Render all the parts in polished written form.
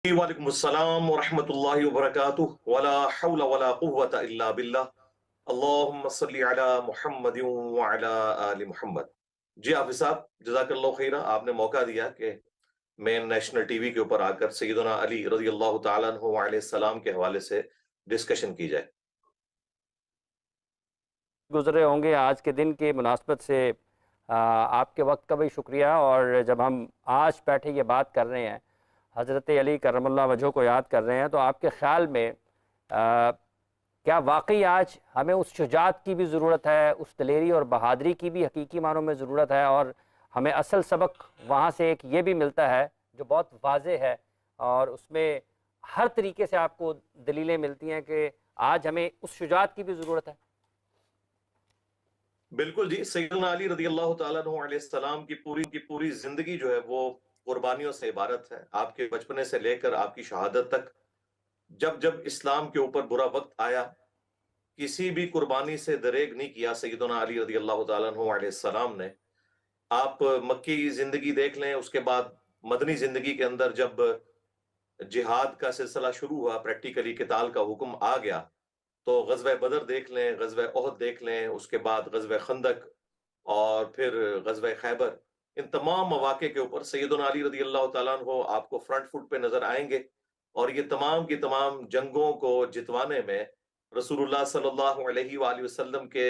وعلیکم السلام ورحمۃ اللہ وبرکاتہ ولا حول ولا قوة الا باللہ اللہم صلی علی محمد وعلی آل محمد۔ جی حافظ صاحب، جزاک اللہ خیرہ، آپ نے موقع دیا کہ مین نیشنل ٹی وی کے اوپر آ کر سیدنا علی رضی اللہ تعالیٰ عنہ علیہ السلام کے حوالے سے ڈسکشن کی جائے۔ گزرے ہوں گے آج کے دن کی مناسبت سے آپ کے وقت کا بھی شکریہ۔ اور جب ہم آج بیٹھے یہ بات کر رہے ہیں، حضرت علی کرم اللہ وجہہ کو یاد کر رہے ہیں، تو آپ کے خیال میں کیا واقعی آج ہمیں اس شجاعت کی بھی ضرورت ہے، اس دلیری اور بہادری کی بھی حقیقی معنوں میں ضرورت ہے؟ اور ہمیں اصل سبق وہاں سے ایک یہ بھی ملتا ہے جو بہت واضح ہے، اور اس میں ہر طریقے سے آپ کو دلیلیں ملتی ہیں کہ آج ہمیں اس شجاعت کی بھی ضرورت ہے۔ بالکل جی، سیدنا علی رضی اللہ تعالیٰ عنہ علیہ السلام کی پوری زندگی جو ہے وہ قربانیوں سے عبارت ہے۔ آپ کے بچپنے سے لے کر آپ کی شہادت تک، جب جب اسلام کے اوپر برا وقت آیا، کسی بھی قربانی سے دریغ نہیں کیا سیدنا علی رضی اللہ تعالیٰ عنہ علیہ السلام نے۔ آپ مکی زندگی دیکھ لیں، اس کے بعد مدنی زندگی کے اندر جب جہاد کا سلسلہ شروع ہوا، پریکٹیکلی قتال کا حکم آ گیا، تو غزوہ بدر دیکھ لیں، غزوہ احد دیکھ لیں، اس کے بعد غزوہ خندق اور پھر غزوہ خیبر، ان تمام مواقع کے اوپر سیدنا علی رضی اللہ تعالیٰ عنہ آپ کو فرنٹ فٹ پہ نظر آئیں گے۔ اور یہ تمام کی تمام جنگوں کو جتوانے میں رسول اللہ صلی اللہ علیہ وآلہ وسلم کے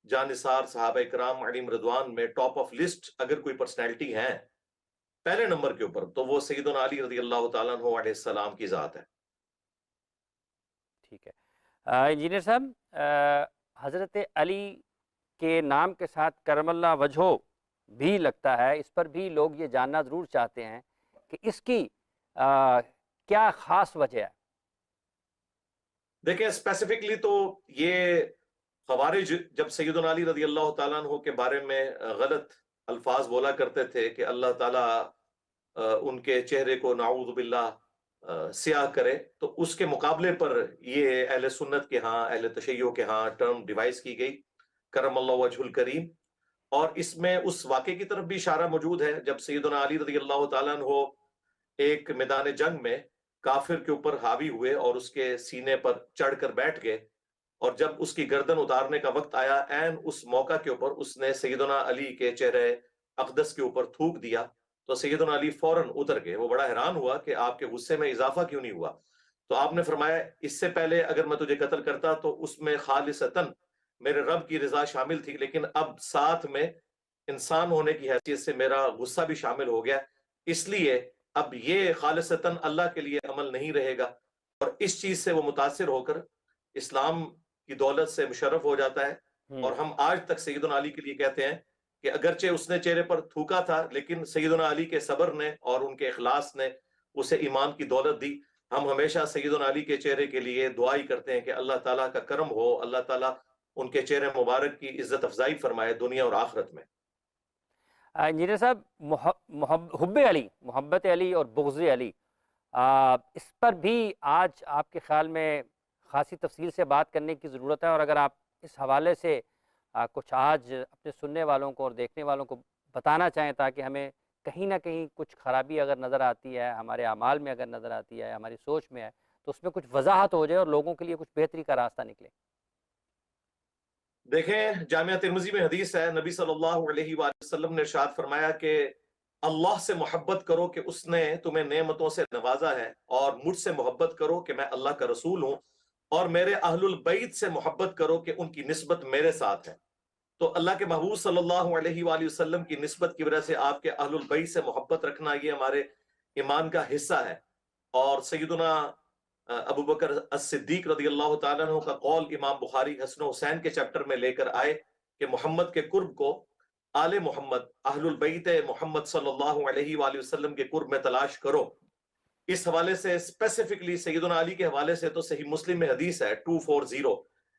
جانثار صحابہ کرام علیہم رضوان میں ٹاپ آف لسٹ اگر کوئی پرسنالٹی ہیں پہلے نمبر کے اوپر، تو وہ سیدنا علی رضی اللہ تعالیٰ عنہ علیہ السلام کی ذات ہے۔ ٹھیک ہے انجینئر صاحب، حضرت علی کے نام کے ساتھ کرم اللہ وجہہ بھی لگتا ہے، اس پر بھی لوگ یہ جاننا ضرور چاہتے ہیں کہ اس کی کیا خاص وجہ ہے؟ دیکھیں اسپیسیفکلی تو یہ خوارج جب سیدنا علی رضی اللہ تعالیٰ عنہ کے بارے میں غلط الفاظ بولا کرتے تھے کہ اللہ تعالیٰ ان کے چہرے کو نعوذ باللہ سیاہ کرے، تو اس کے مقابلے پر یہ اہل سنت کے ہاں، اہل تشیع کے ہاں ٹرم ڈیوائز کی گئی، کرم اللہ وجہ الکریم۔ اور اس میں اس واقعے کی طرف بھی اشارہ موجود ہے جب سیدنا علی رضی اللہ تعالیٰ عنہ ایک میدان جنگ میں کافر کے اوپر حاوی ہوئے اور اس کے سینے پر چڑھ کر بیٹھ گئے، اور جب اس کی گردن اتارنے کا وقت آیا، عین اس موقع کے اوپر اس نے سیدنا علی کے چہرے اقدس کے اوپر تھوک دیا، تو سیدنا علی فوراً اتر گئے۔ وہ بڑا حیران ہوا کہ آپ کے غصے میں اضافہ کیوں نہیں ہوا؟ تو آپ نے فرمایا اس سے پہلے اگر میں تجھے قتل کرتا تو اس میں خالصتاً میرے رب کی رضا شامل تھی، لیکن اب ساتھ میں انسان ہونے کی حیثیت سے میرا غصہ بھی شامل ہو گیا، اس لیے اب یہ خالصتاً اللہ کے لیے عمل نہیں رہے گا۔ اور اس چیز سے وہ متاثر ہو کر اسلام کی دولت سے مشرف ہو جاتا ہے۔ اور ہم آج تک سیدنا علی کے لیے کہتے ہیں کہ اگرچہ اس نے چہرے پر تھوکا تھا، لیکن سیدنا علی کے صبر نے اور ان کے اخلاص نے اسے ایمان کی دولت دی۔ ہم ہمیشہ سیدنا علی کے چہرے کے لیے دعا ہی کرتے ہیں کہ اللہ تعالیٰ کا کرم ہو، اللہ تعالیٰ ان کے چہرے مبارک کی عزت افزائی فرمائے دنیا اور آخرت میں۔ انجینئر صاحب، حب علی، محبت علی اور بغض علی، اس پر بھی آج آپ کے خیال میں خاصی تفصیل سے بات کرنے کی ضرورت ہے، اور اگر آپ اس حوالے سے کچھ آج اپنے سننے والوں کو اور دیکھنے والوں کو بتانا چاہیں تاکہ ہمیں کہیں نہ کہیں کچھ خرابی اگر نظر آتی ہے، ہمارے اعمال میں اگر نظر آتی ہے، ہماری سوچ میں ہے، تو اس میں کچھ وضاحت ہو جائے اور لوگوں کے لیے کچھ بہتری کا راستہ نکلے۔ دیکھیں جامعہ ترمذی میں حدیث ہے، نبی صلی اللہ علیہ وآلہ وسلم نے ارشاد فرمایا کہ اللہ سے محبت کرو کہ اس نے تمہیں نعمتوں سے نوازا ہے، اور مجھ سے محبت کرو کہ میں اللہ کا رسول ہوں، اور میرے اہل البیت سے محبت کرو کہ ان کی نسبت میرے ساتھ ہے۔ تو اللہ کے محبوب صلی اللہ علیہ وآلہ وسلم کی نسبت کی وجہ سے آپ کے اہل البیت سے محبت رکھنا یہ ہمارے ایمان کا حصہ ہے۔ اور سیدنا ابو بکر الصدیق رضی اللہ تعالیٰ عنہ کا قول امام بخاری حسن و حسین کے چیپٹر میں لے کر آئے کہ محمد کے قرب کو آل محمد، اہل البیت محمد صلی اللہ علیہ وآلہ وسلم کے قرب میں تلاش کرو۔ اس حوالے سے اسپیسیفکلی سیدنا علی کے حوالے سے تو صحیح مسلم میں حدیث ہے 240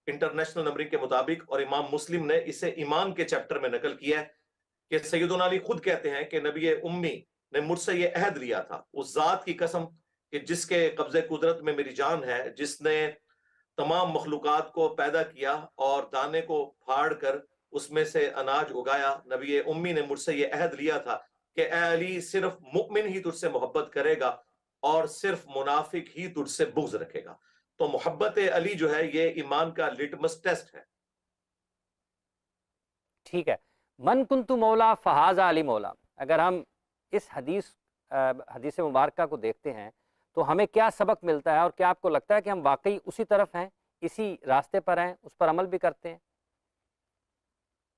انٹرنیشنل نمبرنگ کے مطابق، اور امام مسلم نے اسے ایمان کے چیپٹر میں نقل کیا ہے کہ سیدنا علی خود کہتے ہیں کہ نبی امی نے مجھ سے یہ عہد لیا تھا، اس ذات کی قسم کہ جس کے قبضے قدرت میں میری جان ہے، جس نے تمام مخلوقات کو پیدا کیا اور دانے کو پھاڑ کر اس میں سے اناج اگایا، نبی امی نے مجھ سے یہ عہد لیا تھا کہ اے علی صرف مؤمن ہی تجھ سے محبت کرے گا، اور صرف منافق ہی تجھ سے بغض رکھے گا. تو محبت علی جو ہے یہ ایمان کا لٹمس ٹیسٹ ہے. ٹھیک ہے. من کنت مولا فہذا علی مولا، اگر ہم اس حدیث مبارکہ کو دیکھتے ہیں تو ہمیں کیا سبق ملتا ہے، اور کیا آپ کو لگتا ہے کہ ہم واقعی اسی طرف ہیں، اسی راستے پر ہیں، اس پر عمل بھی کرتے ہیں؟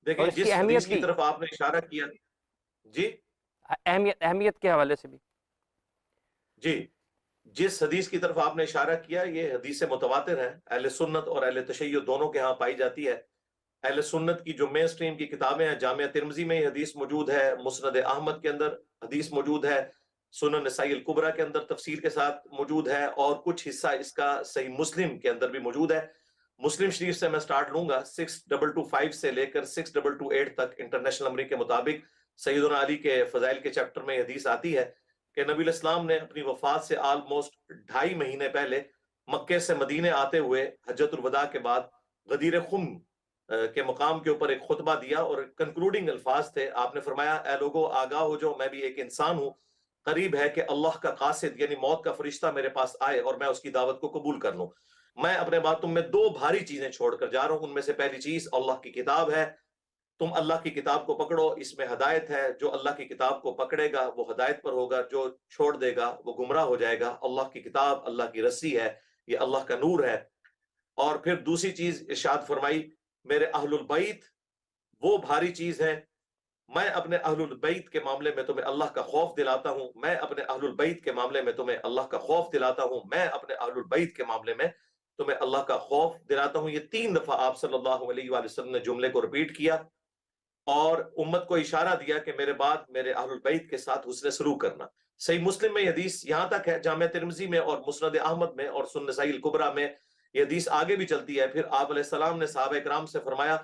دیکھیں اور اس کی جس اہمیت حدیث کی بھی، طرف آپ نے اشارہ کیا. جی اہمیت کے حوالے سے بھی. جی جس حدیث کی طرف آپ نے اشارہ کیا یہ حدیث متواتر ہے، اہل سنت اور اہل تشیع دونوں کے ہاں پائی جاتی ہے. اہل سنت کی جو مین سٹریم کی کتابیں ہیں، جامعہ ترمذی میں یہ حدیث موجود ہے، مسند احمد کے اندر حدیث موجود ہے، سنن نسائی الکبریٰ کے اندر تفسیر کے ساتھ موجود ہے، اور کچھ حصہ اس کا صحیح مسلم کے اندر بھی موجود ہے. مسلم شریف سے میں سٹارٹ لوں گا. 6225 سے لے کر 6228 تک انٹرنیشنل نمبر کے مطابق سیدنا علی کے فضائل کے چیپٹر میں یہ حدیث آتی ہے کہ نبی الاسلام نے اپنی وفات سے آلموسٹ 2.5 مہینے پہلے مکے سے مدینے آتے ہوئے حجۃ الوداع کے بعد غدیر خم کے مقام کے اوپر ایک خطبہ دیا، اور کنکلوڈنگ الفاظ تھے. آپ نے فرمایا اے لوگو آگاہ ہو جاؤ، میں بھی ایک انسان ہوں، قریب ہے کہ اللہ کا قاصد یعنی موت کا فرشتہ میرے پاس آئے اور میں اس کی دعوت کو قبول کر لوں. میں اپنے بعد تم میں 2 بھاری چیزیں چھوڑ کر جا رہا ہوں. ان میں سے پہلی چیز اللہ کی کتاب ہے، تم اللہ کی کتاب کو پکڑو، اس میں ہدایت ہے. جو اللہ کی کتاب کو پکڑے گا وہ ہدایت پر ہوگا، جو چھوڑ دے گا وہ گمراہ ہو جائے گا. اللہ کی کتاب اللہ کی رسی ہے، یہ اللہ کا نور ہے. اور پھر دوسری چیز ارشاد فرمائی میرے اہل البیت وہ بھاری چیز ہے. میں اپنے اہل البیت کے معاملے میں تمہیں اللہ کا خوف دلاتا ہوں، میں اپنے اہل البیت کے معاملے میں تمہیں اللہ کا خوف دلاتا ہوں، میں اپنے اہل البیت کے معاملے میں تمہیں اللہ کا خوف دلاتا ہوں. یہ 3 دفعہ آپ صلی اللہ علیہ وآلہ وسلم نے جملے کو ریپیٹ کیا اور امت کو اشارہ دیا کہ میرے بعد میرے اہل البیت کے ساتھ حسن سلوک کرنا. صحیح مسلم میں یہ حدیث یہاں تک ہے، جامعہ ترمذی میں اور مسند احمد میں اور سنن نسائی الکبریٰ میں یہ حدیث آگے بھی چلتی ہے. پھر آپ علیہ السلام نے صحابہ کرام سے فرمایا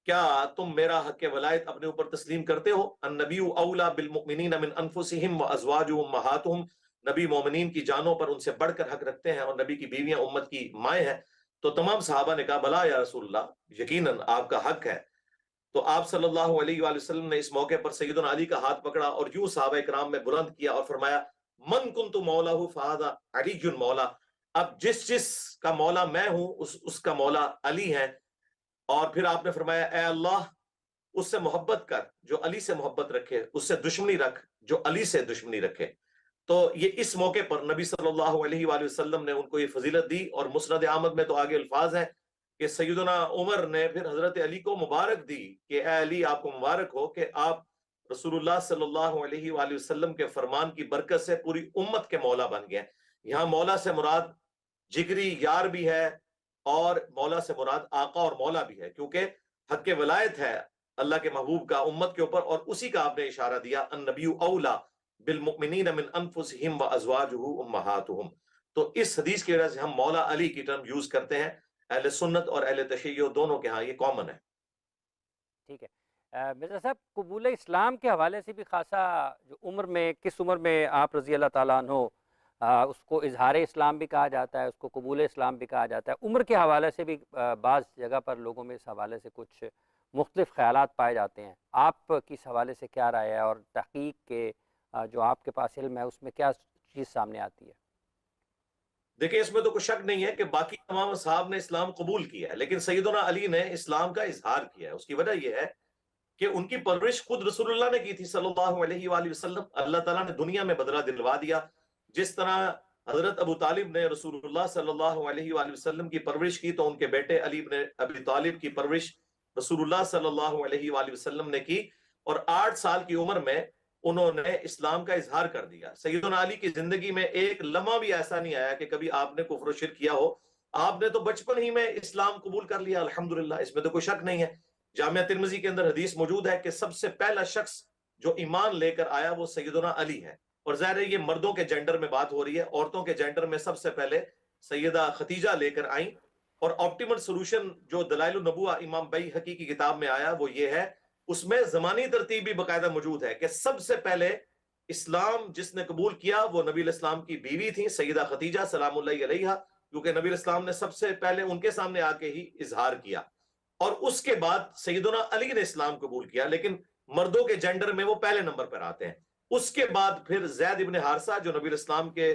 کیا تم میرا حق ولایت اپنے اوپر تسلیم کرتے ہو؟ النبی اولا بالمؤمنین من انفسہم وازواجہ امہاتہم، نبی مومنین کی جانوں پر ان سے بڑھ کر حق رکھتے ہیں، اور نبی کی بیویاں امت کی مائیں ہیں. تو تمام صحابہ نے کہا بلا یا رسول اللہ، یقیناً آپ کا حق ہے. تو آپ صلی اللہ علیہ وآلہ وسلم نے اس موقع پر سیدنا علی کا ہاتھ پکڑا اور یوں صحابہ کرام میں بلند کیا اور فرمایا من کنت مولا فہذا علی مولا. اب جس کا مولا میں ہوں اس کا مولا علی ہے. اور پھر آپ نے فرمایا اے اللہ اس سے محبت کر جو علی سے محبت رکھے، اس سے دشمنی رکھ جو علی سے دشمنی رکھے. تو یہ اس موقع پر نبی صلی اللہ علیہ وآلہ وسلم نے ان کو یہ فضیلت دی. اور مسند احمد میں تو آگے الفاظ ہیں کہ سیدنا عمر نے پھر حضرت علی کو مبارک دی کہ اے علی آپ کو مبارک ہو کہ آپ رسول اللہ صلی اللہ علیہ وآلہ وسلم کے فرمان کی برکت سے پوری امت کے مولا بن گئے. یہاں مولا سے مراد جگری یار بھی ہے، اور مولا سے مراد آقا اور مولا بھی ہے، کیونکہ حق ولایت ہے اللہ کے محبوب کا امت کے اوپر. اور اسی کا آپ نے اشارہ دیا النبی اولا بالمؤمنین من انفسہم وازواجہ امہاتہم. تو اس حدیث کی وجہ سے ہم مولا علی کی ٹرم یوز کرتے ہیں. اہل سنت اور اہل تشیع دونوں کے ہاں یہ کامن ہے. ٹھیک ہے. مرزا صاحب قبول اسلام کے حوالے سے بھی خاصا، جو عمر میں کس عمر میں آپ رضی اللہ تعالیٰ عنہ، اس کو اظہار اسلام بھی کہا جاتا ہے، اس کو قبول اسلام بھی کہا جاتا ہے. عمر کے حوالے سے بھی بعض جگہ پر لوگوں میں اس حوالے سے کچھ مختلف خیالات پائے جاتے ہیں. آپ کی اس حوالے سے کیا رائے ہے، اور تحقیق کے جو آپ کے پاس علم ہے اس میں کیا چیز سامنے آتی ہے؟ دیکھیں اس میں تو کوئی شک نہیں ہے کہ باقی تمام اصحاب نے اسلام قبول کیا ہے، لیکن سیدنا علی نے اسلام کا اظہار کیا ہے. اس کی وجہ یہ ہے کہ ان کی پرورش خود رسول اللہ نے کی تھی صلی اللہ علیہ وآلہ وسلم. اللہ تعالیٰ نے دنیا میں بدلہ دلوا دیا. جس طرح حضرت ابو طالب نے رسول اللہ صلی اللہ علیہ وآلہ وسلم کی پرورش کی، تو ان کے بیٹے علی بن ابی طالب کی پرورش رسول اللہ صلی اللہ علیہ وآلہ وسلم نے کی، اور 8 سال کی عمر میں انہوں نے اسلام کا اظہار کر دیا. سیدنا علی کی زندگی میں ایک لمحہ بھی ایسا نہیں آیا کہ کبھی آپ نے کفر و شرک کیا ہو. آپ نے تو بچپن ہی میں اسلام قبول کر لیا الحمدللہ، اس میں تو کوئی شک نہیں ہے. جامعہ ترمذی کے اندر حدیث موجود ہے کہ سب سے پہلا شخص جو ایمان لے کر آیا وہ سیدنا علی ہے. اور ظاہر ہے یہ مردوں کے جینڈر میں بات ہو رہی ہے، عورتوں کے جینڈر میں سب سے پہلے سیدہ خدیجہ لے کر آئیں. اور آپٹیمل سولوشن جو دلائل النبوہ امام بیہقی کی کتاب میں آیا وہ یہ ہے، اس میں زمانی ترتیب بھی باقاعدہ موجود ہے کہ سب سے پہلے اسلام جس نے قبول کیا وہ نبی الاسلام کی بیوی تھی سیدہ خدیجہ سلام اللہ علیہا، کیونکہ نبی الاسلام نے سب سے پہلے ان کے سامنے آ کے ہی اظہار کیا. اور اس کے بعد سیدنا علی نے اسلام قبول کیا، لیکن مردوں کے جینڈر میں وہ پہلے نمبر پر آتے ہیں. اس کے بعد پھر زید ابن حارثہ جو نبی الاسلام کے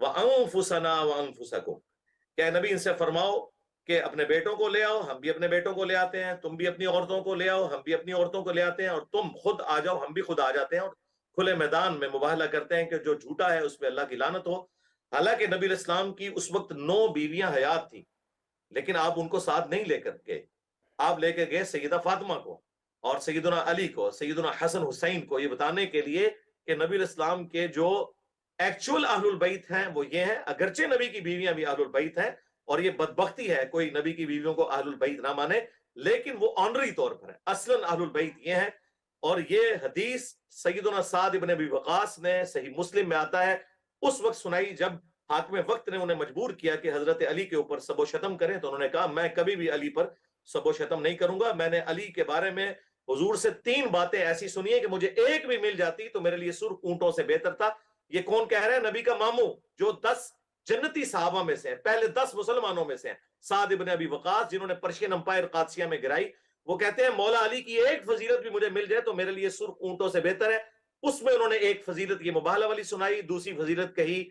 وَأَنفُسَنَا وَأَنفُسَكُمْ، کہ اے نبی ان سے فرماؤ کہ اپنے بیٹوں کو لے آؤ، ہم بھی اپنے بیٹوں کو لے آتے ہیں، تم بھی اپنی عورتوں کو لے آؤ، ہم بھی اپنی عورتوں کو لے آتے ہیں، اور تم خود آ جاؤ، ہم بھی خود آ جاتے ہیں، اور کھلے میدان میں مباہلہ کرتے ہیں کہ جو جھوٹا ہے اس پہ اللہ کی لعنت ہو۔ حالانکہ نبی علیہ السلام کی اس وقت 9 بیویاں حیات تھیں، لیکن آپ ان کو ساتھ نہیں لے کر گئے، آپ لے کے گئے سیدہ فاطمہ کو اور سیدنا علی کو، سیدنا حسن حسین کو، یہ بتانے کے لیے کہ نبی علیہ السلام کے جو ایکچول اہل البیت ہیں وہ یہ ہیں، اگرچہ نبی کی بیویاں بھی اہل البیت ہیں، اور یہ بدبختی ہے کوئی نبی کی بیویوں کو اہل البیت نہ مانے، لیکن وہ آنری طور پر ہے، اصلاً اہل البیت یہ ہیں۔ اور یہ حدیث سیدنا سعد ابن ابی وقاص نے، صحیح مسلم میں آتا ہے، اس وقت سنائی جب حاکم وقت نے انہیں مجبور کیا کہ حضرت علی کے اوپر سب و شتم کریں، تو انہوں نے کہا میں کبھی بھی علی پر سب و شتم نہیں کروں گا، میں نے علی کے بارے میں حضور سے 3 باتیں ایسی سنی ہیں کہ مجھے ایک بھی مل جاتی تو میرے لیے سرخ اونٹوں سے بہتر تھا۔ یہ کون کہہ رہے ہیں؟ نبی کا ماموں جو 10 جنتی صحابہ میں سے ہیں، پہلے 10 مسلمانوں میں سے ہیں، سعد ابن ابی وقاص، جنہوں نے پرشین امپائر قادسیہ میں گرائی، وہ کہتے ہیں مولا علی کی ایک فضیلت بھی مجھے مل جائے تو میرے لیے سرخ اونٹوں سے بہتر ہے۔ اس میں انہوں نے ایک فضیلت یہ مباہلہ والی سنائی، دوسری فضیلت کہی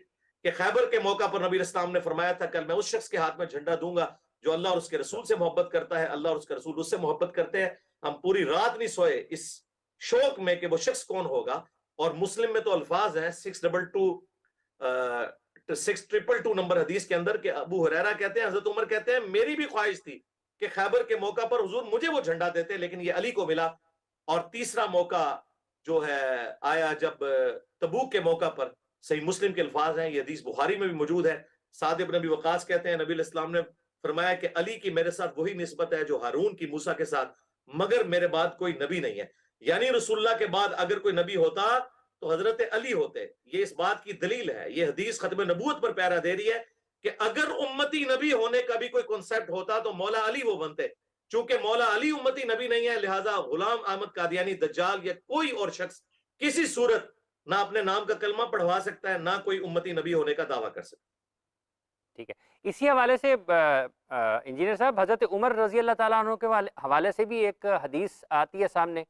کہ خیبر کے موقع پر نبی اسلام نے فرمایا تھا کل میں اس شخص کے ہاتھ میں جھنڈا دوں گا جو اللہ اور اس کے رسول سے محبت کرتا ہے، اللہ اور اس کے رسول اس سے محبت کرتے ہیں۔ ہم پوری رات نہیں سوئے اس شوق میں کہ وہ شخص کون ہوگا، اور مسلم میں تو الفاظ ہیں 6222 نمبر حدیث کے اندر کہ ابو ہریرہ کہتے ہیں حضرت عمر کہتے ہیں میری بھی خواہش تھی کہ خیبر کے موقع پر حضور مجھے وہ جھنڈا دیتے، لیکن یہ علی کو ملا۔ اور تیسرا موقع جو ہے آیا جب تبوک کے موقع پر، صحیح مسلم کے الفاظ ہیں، یہ حدیث بخاری میں بھی موجود ہے، سعد ابن ابی وقاص کہتے ہیں نبی علیہ السلام نے فرمایا کہ علی کی میرے ساتھ وہی نسبت ہے جو ہارون کی موسیٰ کے ساتھ، مگر میرے بعد کوئی نبی نہیں ہے، یعنی رسول اللہ کے بعد اگر کوئی نبی ہوتا تو حضرت علی ہوتے۔ یہ اس بات کی دلیل ہے، یہ حدیث ختم نبوت پر پیرا دے رہی ہے کہ اگر امتی نبی ہونے کا بھی کوئی کنسپٹ ہوتا تو مولا علی وہ بنتے، چونکہ مولا علی امتی نبی نہیں ہے، لہٰذا غلام احمد قادیانی دجال یا کوئی اور شخص کسی صورت نہ اپنے نام کا کلمہ پڑھوا سکتا ہے، نہ کوئی امتی نبی ہونے کا دعویٰ کر سکتا ہے۔ ٹھیک ہے، اسی حوالے سے انجینئر صاحب، حضرت عمر رضی اللہ تعالیٰ عنہ کے حوالے سے بھی ایک حدیث آتی ہے سامنے۔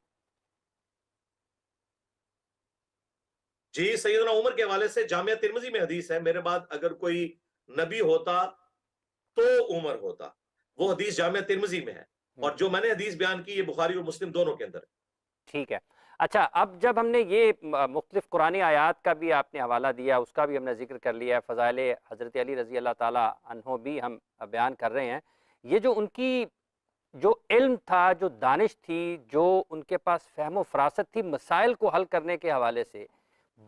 جی، سیدنا عمر کے حوالے سے جامعہ ترمذی میں حدیث ہے، میرے بعد اگر کوئی نبی ہوتا تو عمر ہوتا، وہ حدیث جامعہ ترمذی میں ہے، اور جو میں نے حدیث بیان کی یہ بخاری اور مسلم دونوں کے اندر ہے۔ ٹھیک ہے، اچھا، اب جب ہم نے یہ مختلف قرآنی آیات کا بھی آپ نے حوالہ دیا، اس کا بھی ہم نے ذکر کر لیا ہے، فضائل حضرت علی رضی اللہ تعالیٰ عنہ بھی ہم بیان کر رہے ہیں، یہ جو ان کی جو علم تھا، جو دانش تھی، جو ان کے پاس فہم و فراست تھی مسائل کو حل کرنے کے حوالے سے،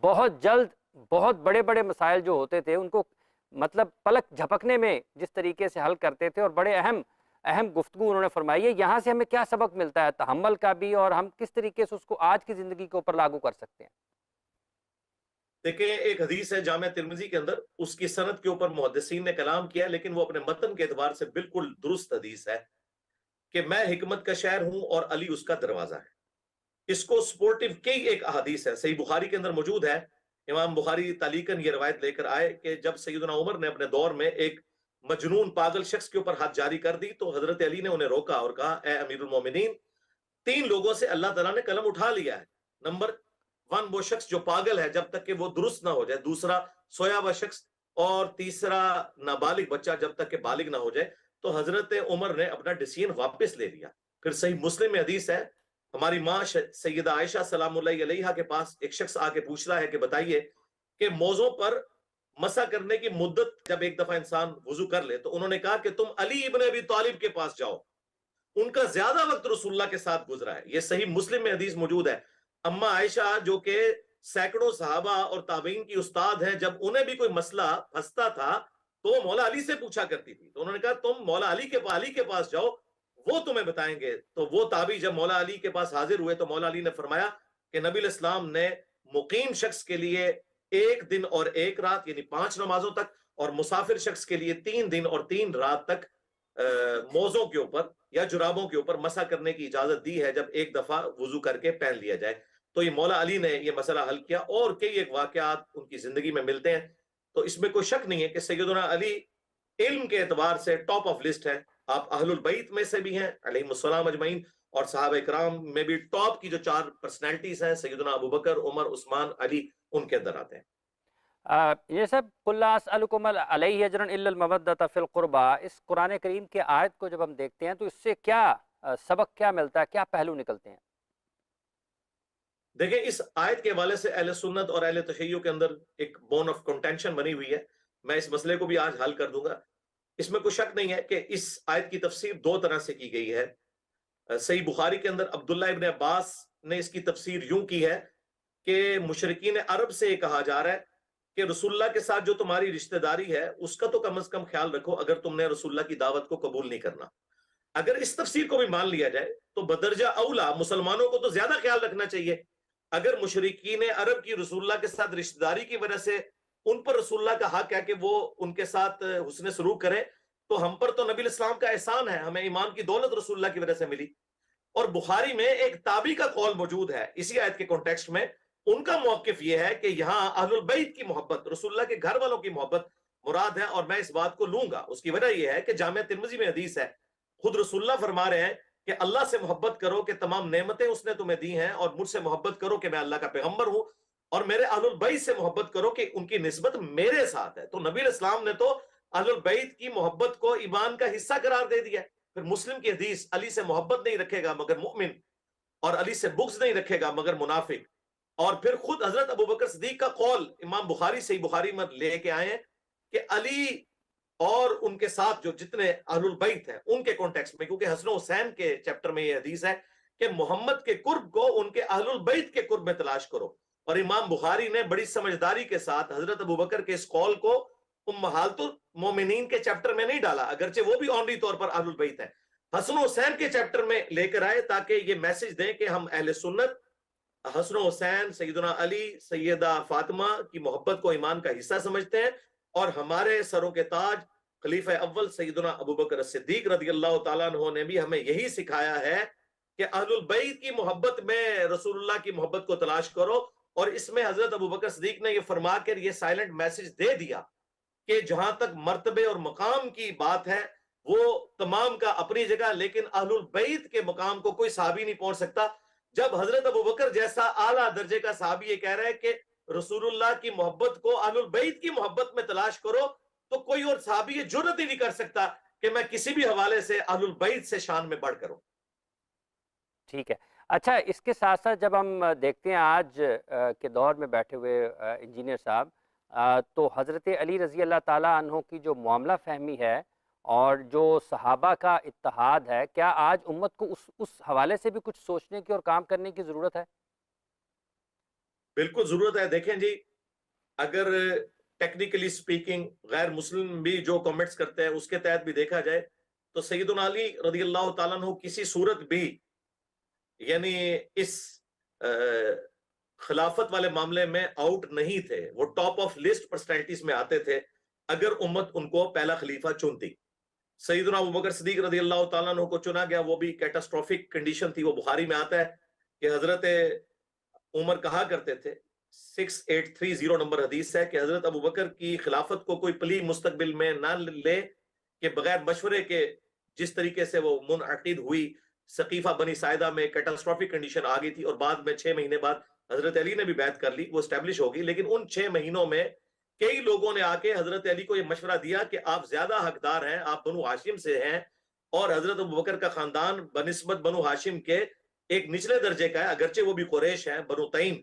بہت جلد بہت بڑے بڑے مسائل جو ہوتے تھے ان کو مطلب پلک جھپکنے میں جس طریقے سے حل کرتے تھے، اور بڑے اہم گفتگو انہوں نے فرمائی ہے۔ یہاں سے ہمیں کیا سبق ملتا ہے تحمل کا بھی، اور ہم کس طریقے سے اس کو آج کی زندگی کے اوپر لاگو کر سکتے ہیں؟ دیکھیں، ایک حدیث ہے جامعہ ترمذی کے اندر، اس کی سند کے اوپر محدثین نے کلام کیا، لیکن وہ اپنے متن کے اعتبار سے بالکل درست حدیث ہے کہ میں حکمت کا شہر ہوں اور علی اس کا دروازہ ہے۔ اس کو سپورٹیو کئی ایک احادیث ہے، صحیح بخاری کے اندر موجود ہے، امام بخاری تعلیقاً یہ روایت لے کر آئے کہ جب سیدنا عمر نے اپنے دور میں ایک مجنون پاگل شخص کے اوپر ہاتھ جاری کر دی تو حضرت علی نے انہیں روکا اور کہا اے امیر المومنین، 3 لوگوں سے اللہ تعالیٰ نے قلم اٹھا لیا ہے۔ نمبر 1 وہ شخص جو پاگل ہے جب تک کہ وہ درست نہ ہو جائے، دوسرا سویا ہوا شخص، اور تیسرا نابالغ بچہ جب تک کہ بالغ نہ ہو جائے۔ تو حضرت عمر نے اپنا ڈیسیژن واپس لے لیا۔ پھر صحیح مسلم میں حدیث ہے، ہماری ماں سیدہ عائشہ سلام اللہ علیہا کے پاس ایک شخص آ کے پوچھ رہا ہے کہ بتائیے کہ موضوع پر مسح کرنے کی مدت جب ایک دفعہ انسان وضو کر لے، تو انہوں نے کہا کہ تم علی ابن ابی طالب کے پاس جاؤ، ان کا زیادہ وقت رسول اللہ کے ساتھ گزرا ہے۔ یہ صحیح مسلم میں حدیث موجود ہے۔ اما عائشہ جو کہ سینکڑوں صحابہ اور تابعین کی استاد ہیں، جب انہیں بھی کوئی مسئلہ پھنستا تھا تو وہ مولا علی سے پوچھا کرتی تھی، تو انہوں نے کہا تم مولا علی کے پاس جاؤ، وہ تمہیں بتائیں گے۔ تو وہ تابعی جب مولا علی کے پاس حاضر ہوئے تو مولا علی نے فرمایا کہ نبی علیہ السلام نے مقیم شخص کے لیے 1 دن اور 1 رات یعنی 5 نمازوں تک، اور مسافر شخص کے لیے 3 دن اور 3 رات تک موزوں کے اوپر یا جرابوں کے اوپر مسح کرنے کی اجازت دی ہے جب ایک دفعہ وضو کر کے پہن لیا جائے۔ تو یہ مولا علی نے یہ مسئلہ حل کیا، اور کئی ایک واقعات ان کی زندگی میں ملتے ہیں۔ تو اس میں کوئی شک نہیں ہے کہ سیدنا علی علم کے اعتبار سے ٹاپ آف لسٹ ہے۔ آپ اہل البیت میں سے بھی ہیں علیہم السلام اجمعین، اور صحابہ اکرام میں بھی ٹاپ کی جو 4 پرسنالٹیز ہیں سیدنا ابو بکر، عمر، عثمان، علی، ان کے اندر آتے ہیں۔ یہ سب قل لا اسألکم علیہ اجرا الا المودۃ فی القربى، اس قرآن کریم کے آیت کو جب ہم دیکھتے ہیں تو اس سے کیا سبق کیا ملتا ہے، کیا پہلو نکلتے ہیں؟ دیکھیں، اس آیت کے حوالے سے اہل سنت اور اہل تشیع کے اندر ایک بون آف کنٹینشن بنی ہوئی ہے. میں اس مسئلے کو بھی آج حل کر دوں گا. اس میں کوئی شک نہیں ہے کہ اس آیت کی تفسیر دو طرح سے کی گئی ہے. صحیح بخاری کے اندر عبداللہ ابن عباس نے اس کی تفسیر یوں کی ہے کہ مشرکین عرب سے یہ کہا جا رہا ہے کہ رسول اللہ کے ساتھ جو تمہاری رشتہ داری ہے اس کا تو کم از کم خیال رکھو اگر تم نے رسول اللہ کی دعوت کو قبول نہیں کرنا. اگر اس تفسیر کو بھی مان لیا جائے تو بدرجہ اولا مسلمانوں کو تو زیادہ خیال رکھنا چاہیے. اگر مشرکین عرب کی رسول اللہ کے ساتھ رشتہ داری کی وجہ سے ان پر رسول اللہ کا حق ہے کہ وہ ان کے ساتھ حسن سلوک کریں، تو ہم پر تو نبی الاسلام کا احسان ہے، ہمیں ایمان کی دولت رسول اللہ کی وجہ سے ملی. اور بخاری میں ایک تابعی کا قول موجود ہے اسی آیت کے کانٹیکسٹ میں. ان کا موقف یہ ہے کہ یہاں اہل البیت کی محبت، رسول اللہ کے گھر والوں کی محبت مراد ہے، اور میں اس بات کو لوں گا. اس کی وجہ یہ ہے کہ جامع ترمذی میں حدیث ہے، خود رسول اللہ فرما رہے ہیں کہ اللہ سے محبت کرو کہ تمام نعمتیں اس نے تمہیں دی ہیں، اور مجھ سے محبت کرو کہ میں اللہ کا پیغمبر ہوں، اور میرے اہل البیت سے محبت کرو کہ ان کی نسبت میرے ساتھ ہے. تو نبی علیہ السلام نے تو اہل البیت کی محبت کو ایمان کا حصہ قرار دے دیا. پھر مسلم کی حدیث، علی سے محبت نہیں رکھے گا مگر مؤمن، اور علی سے بغض نہیں رکھے گا مگر منافق. اور پھر خود حضرت ابوبکر صدیق کا قول امام بخاری صحیح بخاری میں لے کے آئے ہیں کہ علی اور ان کے ساتھ جو جتنے اہل البیت ہیں ان کے کانٹیکسٹ میں، کیونکہ حسن و حسین کے چیپٹر میں یہ حدیث ہے کہ محمد کے قرب کو ان کے اہل البیت کے قرب میں تلاش کرو. اور امام بخاری نے بڑی سمجھداری کے ساتھ حضرت ابوبکر کے اس قول کو امہات المومنین کے چیپٹر میں نہیں ڈالا، اگرچہ وہ بھی آنری طور پر اہل البیت ہیں، حسن و حسین کے چیپٹر میں لے کر آئے تاکہ یہ میسج دیں کہ ہم اہل سنت حسن و حسین، سیدنا علی، سیدہ فاطمہ کی محبت کو ایمان کا حصہ سمجھتے ہیں، اور ہمارے سروں کے تاج خلیفہ اول سیدنا ابوبکر صدیق رضی اللہ تعالیٰ عنہ نے بھی ہمیں یہی سکھایا ہے کہ اہل البیت کی محبت میں رسول اللہ کی محبت کو تلاش کرو. اور اس میں حضرت ابوبکر صدیق نے یہ فرما کر یہ سائلنٹ میسج دے دیا کہ جہاں تک مرتبے اور مقام کی بات ہے وہ تمام کا اپنی جگہ، لیکن اہل البیت کے مقام کو کوئی صحابی نہیں پہنچ سکتا. جب حضرت ابوبکر جیسا اعلیٰ درجے کا صحابی یہ کہہ رہا ہے کہ رسول اللہ کی محبت کو اہل البیت کی محبت میں تلاش کرو، تو کوئی اور صحابی یہ جرات ہی نہیں کر سکتا کہ میں کسی بھی حوالے سے اہل البیت سے شان میں بڑھ کروں. ٹھیک ہے. اچھا، اس کے ساتھ ساتھ جب ہم دیکھتے ہیں آج کے دور میں بیٹھے ہوئے انجینئر صاحب، تو حضرت علی رضی اللہ تعالیٰ عنہ کی جو معاملہ فہمی ہے اور جو صحابہ کا اتحاد ہے، کیا آج امت کو اس حوالے سے بھی کچھ سوچنے کی اور کام کرنے کی ضرورت ہے؟ بالکل ضرورت ہے. دیکھیں جی، اگر ٹیکنیکلی سپیکنگ غیر مسلم بھی جو کمنٹس کرتے ہیں اس کے تحت بھی دیکھا جائے تو سیدنا علی رضی اللہ تعالیٰ عنہ کسی صورت بھی یعنی اس خلافت والے معاملے میں آؤٹ نہیں تھے. وہ ٹاپ آف لسٹ پرسنالٹیز میں آتے تھے اگر امت ان کو پہلا خلیفہ چنتی. سیدنا ابوبکر صدیق رضی اللہ تعالیٰ عنہ کو چنا گیا، وہ بھی کیٹاسٹروفک کنڈیشن تھی. وہ بخاری میں آتا ہے کہ حضرت عمر کہا کرتے تھے، 6830 نمبر حدیث ہے، کہ حضرت ابوبکر کی خلافت کو کوئی پلی مستقبل میں نہ لے کہ بغیر مشورے کے جس طریقے سے وہ منعقد ہوئی سقیفہ بنی ساعدہ میں کیٹاسٹروفک کنڈیشن آ گئی تھی، اور بعد میں 6 مہینے بعد حضرت علی نے بھی بیعت کر لی، وہ اسٹیبلش ہوگی. لیکن ان 6 مہینوں میں کئی لوگوں نے آ کے حضرت علی کو یہ مشورہ دیا کہ آپ زیادہ حقدار ہیں، آپ بنو ہاشم سے ہیں، اور حضرت ابوبکر کا خاندان بنسبت بنو ہاشم کے ایک نچلے درجے کا ہے، اگرچہ وہ بھی قریش ہیں، بنو تیم.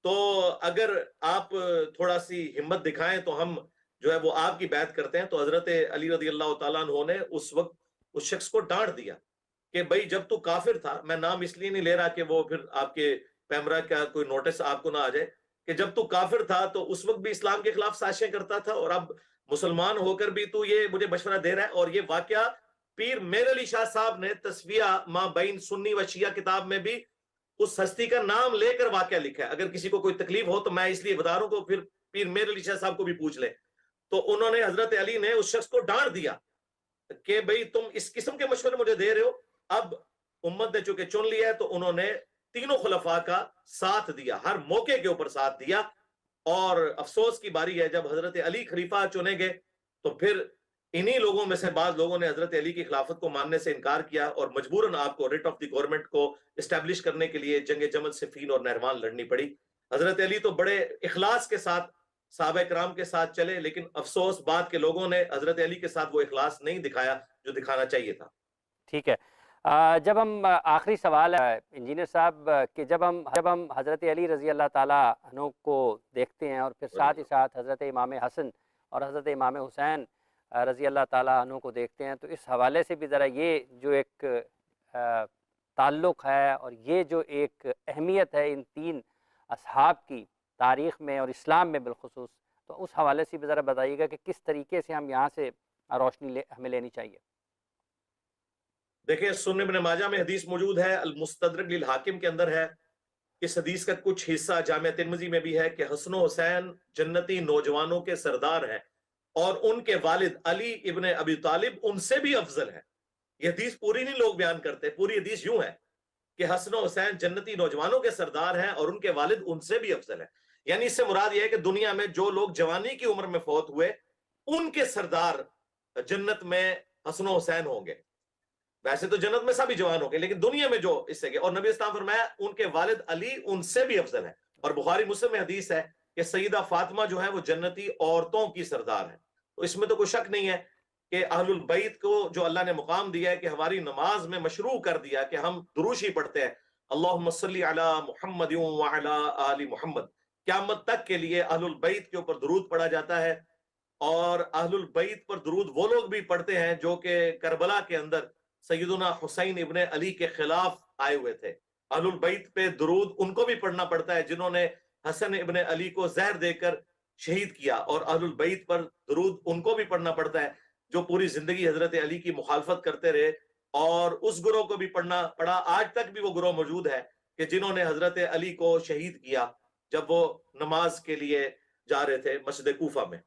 تو اگر آپ تھوڑا سی ہمت دکھائیں تو ہم جو ہے وہ آپ کی بیعت کرتے ہیں. تو حضرت علی رضی اللہ تعالیٰ عنہ نے اس وقت اس شخص کو ڈانٹ دیا کہ بھائی جب تو کافر تھا، میں نام اس لیے نہیں لے رہا کہ وہ پھر آپ کے پیمرا کا کوئی نوٹس آپ کو نہ آ جائے، کہ جب تو کافر تھا تو اس وقت بھی اسلام کے خلاف سازشیں کرتا تھا، اور اب مسلمان ہو کر بھی تو یہ مجھے مشورہ دے رہا ہے. اور یہ واقعہ پیر میر علی شاہ صاحب نے تصفیہ ما بین سنی و شیعہ کتاب میں بھی اس ہستی کا نام لے کر واقعہ لکھا ہے. اگر کسی کو کوئی تکلیف ہو تو میں اس لیے بتا رہا ہوں کہ پھر پیر میر علی شاہ صاحب کو بھی پوچھ لے. تو انہوں نے حضرت علی نے اس شخص کو ڈانٹ دیا کہ بھئی تم اس قسم کے مشورے مجھے دے رہے ہو. اب امت نے چونکہ چن لیا ہے تو انہوں نے تینوں خلفاء کا ساتھ دیا، ہر موقع کے اوپر ساتھ دیا. اور افسوس کی باری ہے جب حضرت علی خلیفہ چنے گئے تو پھر انہی لوگوں میں سے بعض لوگوں نے حضرت علی کی خلافت کو ماننے سے انکار کیا، اور مجبوراً آپ کو ریٹ آف دی گورنمنٹ کو اسٹیبلش کرنے کے لیے جنگ جمل صفین اور نہروان لڑنی پڑی. حضرت علی تو بڑے اخلاص کے ساتھ صحابہ کرام کے ساتھ چلے، لیکن افسوس بات کے لوگوں نے حضرت علی کے ساتھ وہ اخلاص نہیں دکھایا جو دکھانا چاہیے تھا۔ ٹھیک ہے، جب ہم آخری سوال ہے انجینئر صاحب کہ جب ہم حضرت علی رضی اللہ تعالیٰ عنہ کو دیکھتے ہیں اور پھر ساتھ ہی ساتھ حضرت امام حسن اور حضرت امام حسین رضی اللہ تعالیٰ عنہ کو دیکھتے ہیں، تو اس حوالے سے بھی ذرا یہ جو ایک تعلق ہے اور یہ جو ایک اہمیت ہے ان تین اصحاب کی تاریخ میں اور اسلام میں بالخصوص، تو اس حوالے سے بھی ذرا بتائیے گا کہ کس طریقے سے ہم یہاں سے روشنی ہمیں لینی چاہیے۔ دیکھیں سنن ابن ماجہ میں حدیث موجود ہے، المستدرک للحاکم کے اندر ہے، اس حدیث کا کچھ حصہ جامع ترمذی میں بھی ہے کہ حسن و حسین جنتی نوجوانوں کے سردار ہیں اور ان کے والد علی ابن ابی طالب ان سے بھی افضل ہے۔ یہ حدیث پوری نہیں لوگ بیان کرتے، پوری حدیث یوں ہے کہ حسن و حسین جنتی نوجوانوں کے سردار ہیں اور ان کے والد ان سے بھی افضل ہیں۔ یعنی اس سے مراد یہ ہے کہ دنیا میں جو لوگ جوانی کی عمر میں فوت ہوئے ان کے سردار جنت میں حسن و حسین ہوں گے۔ ویسے تو جنت میں سبھی جوان ہوں گے، لیکن دنیا میں جو اس سے گئے، اور نبی اسلام فرمایا ان کے والد علی ان سے بھی افضل ہے۔ اور بخاری مسلم میں حدیث ہے کہ سیدہ فاطمہ جو ہے وہ جنتی عورتوں کی سردار ہے۔ تو اس میں تو کوئی شک نہیں ہے کہ اہل البیت کو جو اللہ نے مقام دیا ہے کہ ہماری نماز میں مشروع کر دیا کہ ہم دروشی پڑھتے ہیں، اللہم صلی علی محمد وعلی آل محمد، قیامت تک کے لیے اہل البیت کے اوپر درود پڑھا جاتا ہے۔ اور اہل البیت پر درود وہ لوگ بھی پڑھتے ہیں جو کہ کربلا کے اندر سیدنا حسین ابن علی کے خلاف آئے ہوئے تھے۔ اہل البیت پہ درود ان کو بھی پڑھنا پڑتا ہے جنہوں نے حسن ابن علی کو زہر دے کر شہید کیا، اور اہل البیت پر درود ان کو بھی پڑھنا پڑتا ہے جو پوری زندگی حضرت علی کی مخالفت کرتے رہے، اور اس گروہ کو بھی پڑھنا پڑا۔ آج تک بھی وہ گروہ موجود ہے کہ جنہوں نے حضرت علی کو شہید کیا جب وہ نماز کے لیے جا رہے تھے مسجد کوفہ میں۔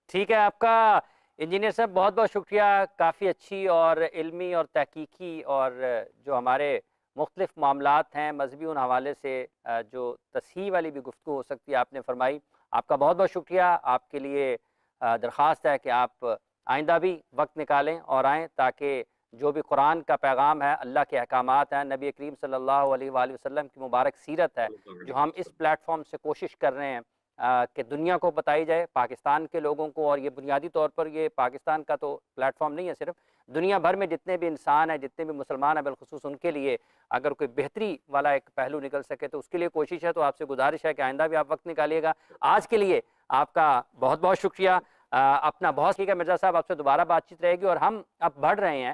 ٹھیک ہے، آپ کا انجینئر صاحب بہت بہت شکریہ، کافی اچھی اور علمی اور تحقیقی اور جو ہمارے مختلف معاملات ہیں مذہبی ان حوالے سے جو تصحیح والی بھی گفتگو ہو سکتی ہے آپ نے فرمائی۔ آپ کا بہت بہت شکریہ۔ آپ کے لیے درخواست ہے کہ آپ آئندہ بھی وقت نکالیں اور آئیں تاکہ جو بھی قرآن کا پیغام ہے، اللہ کے احکامات ہیں، نبی کریم صلی اللہ علیہ وآلہ وسلم کی مبارک سیرت ہے، جو ہم اس پلیٹ فارم سے کوشش کر رہے ہیں کہ دنیا کو بتائی جائے، پاکستان کے لوگوں کو، اور یہ بنیادی طور پر یہ پاکستان کا تو پلیٹ فارم نہیں ہے صرف، دنیا بھر میں جتنے بھی انسان ہیں، جتنے بھی مسلمان ہیں بالخصوص ان کے لیے اگر کوئی بہتری والا ایک پہلو نکل سکے تو اس کے لیے کوشش ہے۔ تو آپ سے گزارش ہے کہ آئندہ بھی آپ وقت نکالیے گا۔ آج کے لیے آپ کا بہت بہت شکریہ۔ اپنا بہت ٹھیک ہے مرزا صاحب، آپ سے دوبارہ بات چیت رہے گی، اور ہم اب بڑھ رہے ہیں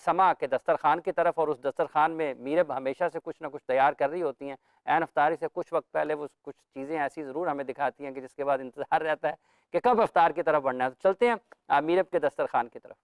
سما کے دسترخوان کی طرف، اور اس دسترخوان میں میرب ہمیشہ سے کچھ نہ کچھ تیار کر رہی ہوتی ہیں۔ عین افطاری سے کچھ وقت پہلے وہ کچھ چیزیں ایسی ضرور ہمیں دکھاتی ہیں کہ جس کے بعد انتظار رہتا ہے کہ کب افطار کی طرف بڑھنا ہے۔ تو چلتے ہیں میرب کے دسترخوان کی طرف۔